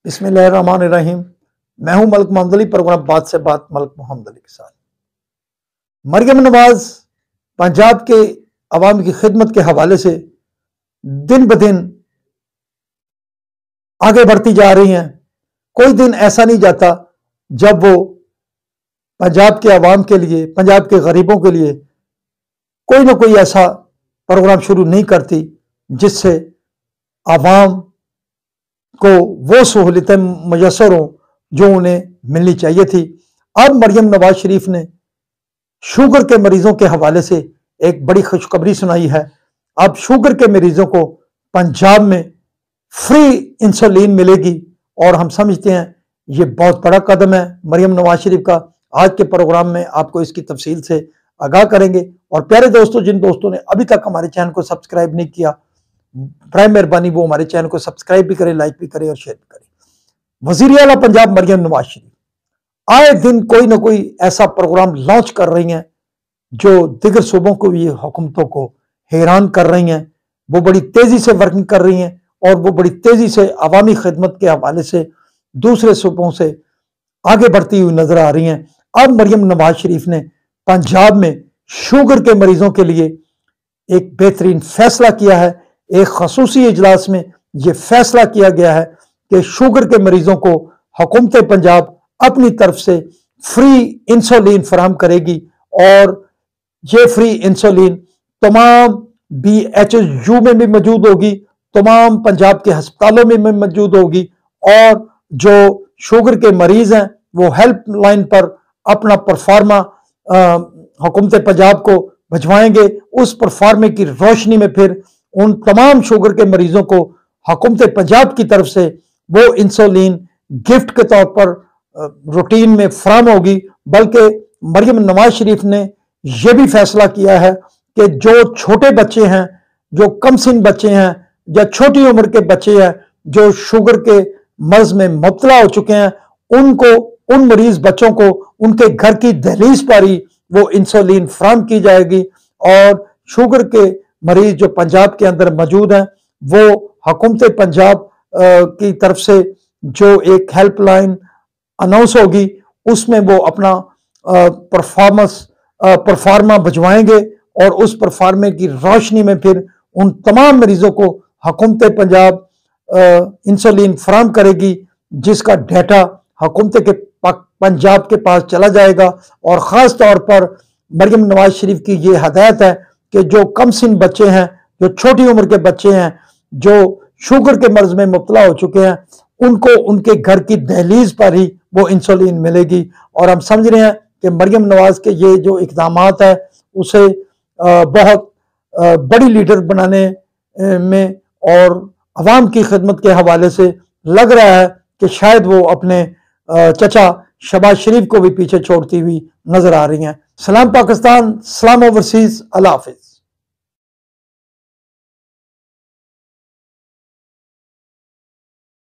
बिस्मिल्लाहिर्रहमानिर्रहीम। मैं हूं मलिक मोहम्मद अली, प्रोग्राम बात से बात मलिक मोहम्मद अली के साथ। मरियम नवाज पंजाब के अवाम की खिदमत के हवाले से दिन ब दिन आगे बढ़ती जा रही हैं। कोई दिन ऐसा नहीं जाता जब वो पंजाब के अवाम के लिए, पंजाब के गरीबों के लिए कोई ना कोई ऐसा प्रोग्राम शुरू नहीं करती जिससे अवाम को वो सहूलियतें मुयस्सर हों जो उन्हें मिलनी चाहिए थी। अब मरियम नवाज शरीफ ने शुगर के मरीजों के हवाले से एक बड़ी खुशखबरी सुनाई है। अब शुगर के मरीजों को पंजाब में फ्री इंसुलिन मिलेगी और हम समझते हैं ये बहुत बड़ा कदम है मरियम नवाज शरीफ का। आज के प्रोग्राम में आपको इसकी तफसील से आगाह करेंगे। और प्यारे दोस्तों, जिन दोस्तों ने अभी तक हमारे चैनल को सब्सक्राइब नहीं किया, बराए मेहरबानी वो हमारे चैनल को सब्सक्राइब भी करें, लाइक भी करें और शेयर भी करें। वज़ीर आला पंजाब मरियम नवाज शरीफ आए दिन कोई ना कोई ऐसा प्रोग्राम लॉन्च कर रही हैं जो दिगर सूबों को भी, हुकूमतों को हैरान कर रही हैं। वो बड़ी तेजी से वर्किंग कर रही हैं और वो बड़ी तेजी से अवामी खिदमत के हवाले से दूसरे सूबों से आगे बढ़ती हुई नजर आ रही हैं। अब मरियम नवाज शरीफ ने पंजाब में शुगर के मरीजों के लिए एक बेहतरीन फैसला किया है। एक खसूसी इजलास में यह फैसला किया गया है कि शुगर के मरीजों को हुकूमत पंजाब अपनी तरफ से फ्री इंसुलिन फराहम करेगी और ये फ्री इंसुलिन तमाम BHU में भी मौजूद होगी, तमाम पंजाब के अस्पतालों में भी मौजूद होगी। और जो शुगर के मरीज हैं वो हेल्पलाइन पर अपना परफार्मा हुकूमत पंजाब को भिजवाएंगे। उस परफार्मे की रोशनी में फिर उन तमाम शुगर के मरीजों को हुकूमत पंजाब की तरफ से वो इंसुलिन गिफ्ट के तौर पर रूटीन में फराहम होगी। बल्कि मरियम नवाज शरीफ ने यह भी फैसला किया है कि जो छोटे बच्चे हैं, जो कमसिन बच्चे हैं या छोटी उम्र के बच्चे हैं जो शुगर के मर्ज में मुब्तला हो चुके हैं, उनको, उन मरीज बच्चों को उनके घर की दहलीज पर ही वो इंसुलिन फराहम की जाएगी। और शुगर के मरीज जो पंजाब के अंदर मौजूद हैं वो हुकूमत पंजाब की तरफ से जो एक हेल्पलाइन अनाउंस होगी उसमें वो अपना परफार्मा भिजवाएंगे और उस परफार्मे की रोशनी में फिर उन तमाम मरीजों को हुकूमत पंजाब इंसुलिन फराहम करेगी, जिसका डाटा हुकूमत के पंजाब के पास चला जाएगा। और ख़ास तौर पर मरियम नवाज शरीफ की ये हदायत है कि जो कमसिन बच्चे हैं, जो छोटी उम्र के बच्चे हैं, जो शुगर के मर्ज में मुब्तला हो चुके हैं, उनको उनके घर की दहलीज पर ही वो इंसुलिन मिलेगी। और हम समझ रहे हैं कि मरियम नवाज के ये जो इक़दामात है उसे बहुत बड़ी लीडर बनाने में और अवाम की खिदमत के हवाले से लग रहा है कि शायद वो अपने चचा शहबाज शरीफ को भी पीछे छोड़ती हुई नजर आ रही हैं। सलाम पाकिस्तान, सलाम ओवरसीज, अल्लाह हाफिज।